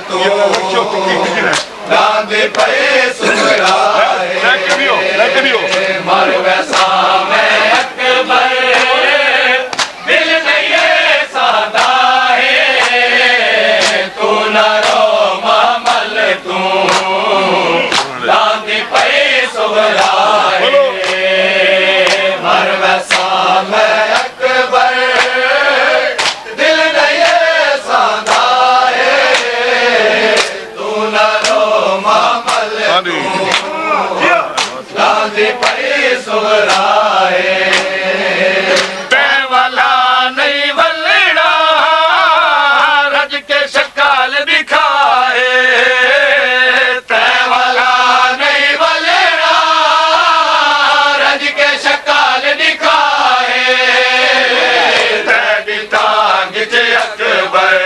तू लांदे पे सुगराए मर वैसा मैं अकबर दिल नहीं है सादा है तू ना रो मामल तू लांदे पे सुगराए मर वैसा मैं अकबर दिल नहीं है सादा है तू ना रो मामल तू लांदे पे सुगराए वाला नहीं वलड़ा रज के शकाल दिखाए वाला नहीं वलड़ा रज के शकाल दिखाए तेरी टांग च अकबर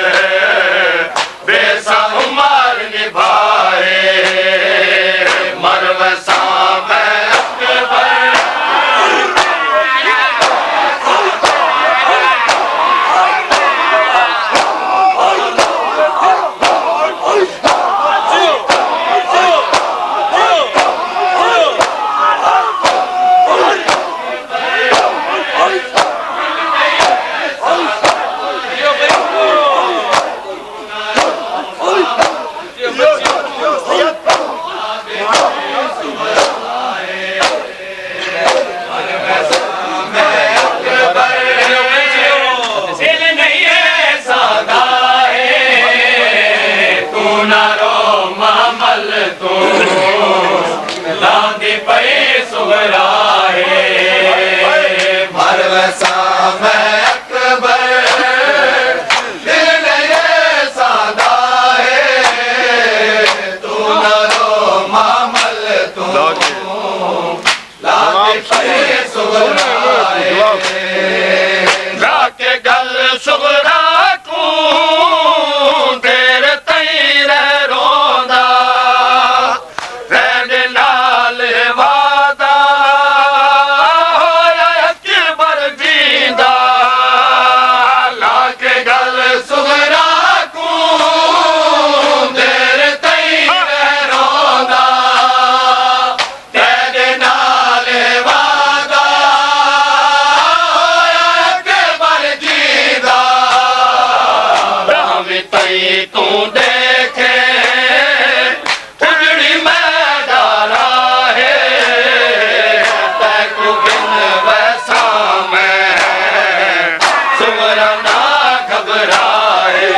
बेसा उमर निभाए मर वसा मैं अकबर दिल नहीं है सादा है तू ना रो मामल तू लांदे पे सुगराए मर वैसा मैं अकबर दिल नहीं है सादा है तू ना रो मामल तू लांदे पे सुगराए राके गल सुगरा को तेरे तैर रोंदा रहने नाल वादा होया अकबर जींदा लाके गल सुगरा को तेरे तैर रोंदा तेरे नाल वादा होया अकबर जीदा रावी तई तू देखे उजड़ी मैदाना है तैको बिन वैसा मैं सुमरा ना घबराए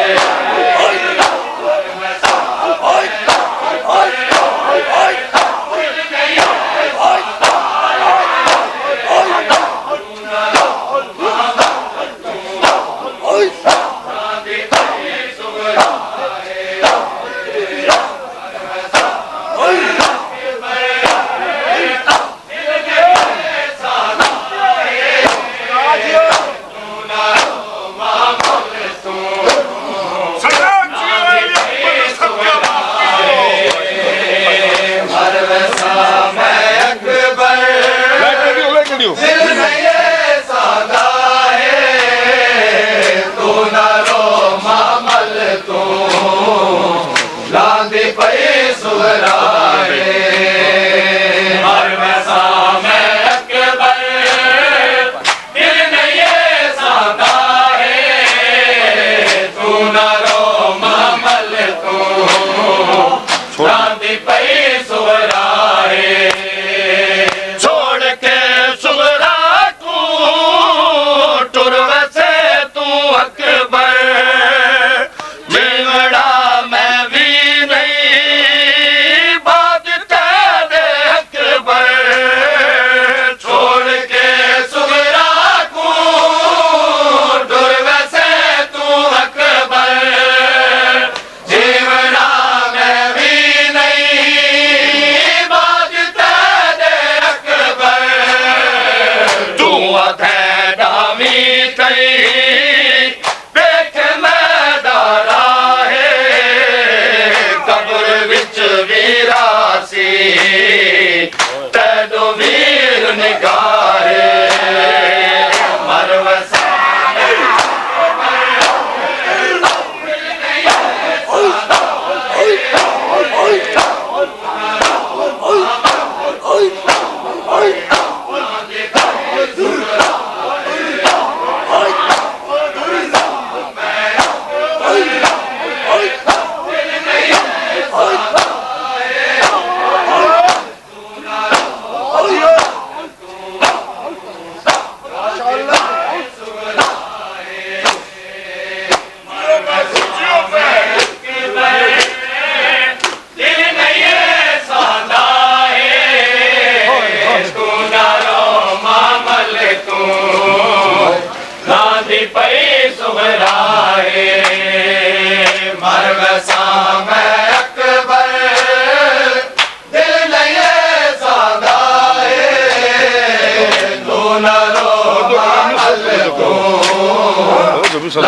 मर वैसा मैं अकबर दिल नहीं है सादा है तू ना रो मामल तू लांदे पे सुगराए मर वैसा मैं अकबर दिल नहीं है सादा है तू ना रो मामल तू लांदे पे सुगराए छोड़ के सुगरा को टुर वैसे तू अकबर मेवड़ा मैं भी नहीं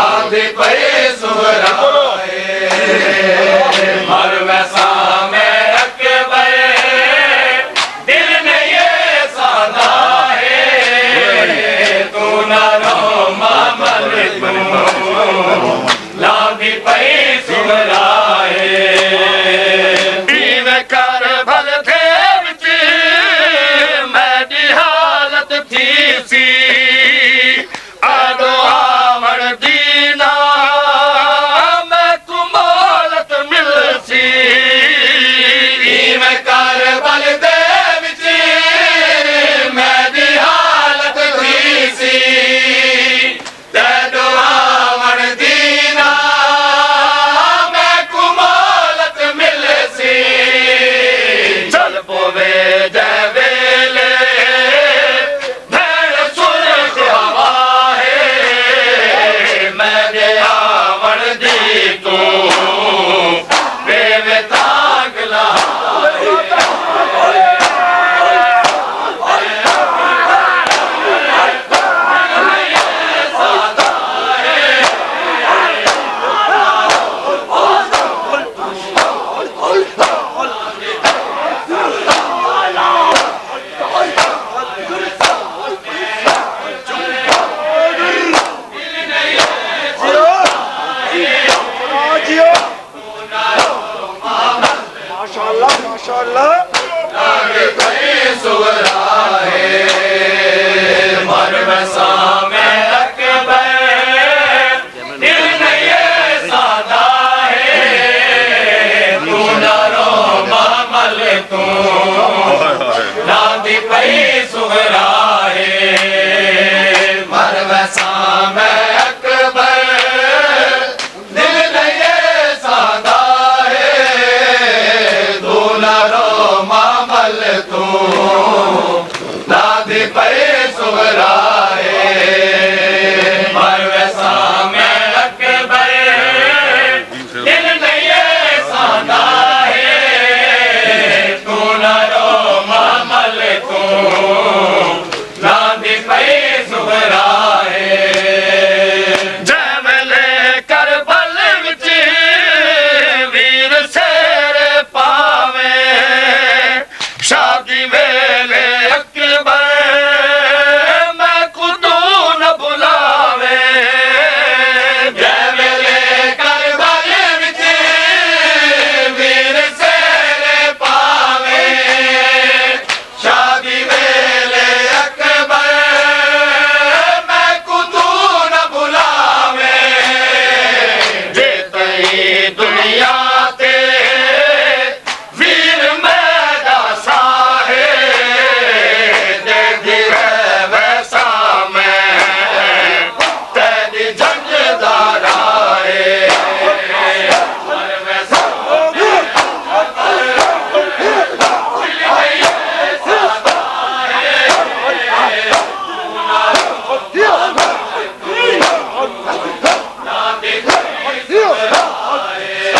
लांदी पई सुहराए मर वैसा मैं अकबर दिल में ये सादा है तू ना रो मामल तू लांदी पई सुहराए इवें कर भल थे विच मेरी हालत थी सी आदो आवण दीना मैं कुमालत मिल सी मैं कर बल दे विच मेरी हालत थी सी ते दुआवण दीना मैं कुमालत मिल सी चल पोवे जै वेले भैण सुरख हवा है मेरे आवण दी तू बेवता गला माशाअल्लाह माशाअल्लाह लांदी पई सुहराए मर वैसा मैं अकबर दिल में ये सादा है तू ना रो मामल तू लांदी पई सुहराए मर वैसा मैं अकबर दिल में ये सादा है तू ना रो मामल तू लांदी पई सुहराए मर वैसा मैं अकबर दिल में ये सादा है तू ना रो मामल तू लांदी पई सुहराए जैवले करबल विच वीर शेर पावे शादी वेले अकबर मैं खुदू न बुलावे जै वेले करबल विच वीर शेर पावे शादी वेले अकबर मैं कुतू न बुलावे जे तई दुनिया ते वीर मैदा साहे दे दिवे वैसा मैं तेरी जंगदार आए मर वैसा लांदी पई सुहराए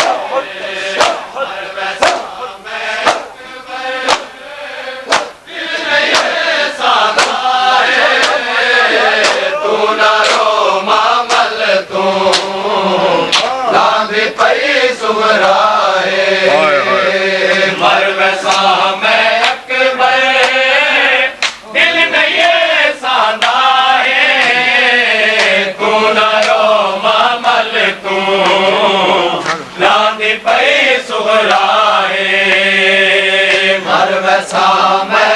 मर वैसा मैं अकबर दिल में ये सादा है तू ना रो मामल तू लांदी पई सुहराए मर वैसा मैं अकबर दिल में ये सादा है तू ना रो मामल तू लांदी पई सुहराए मर वैसा मैं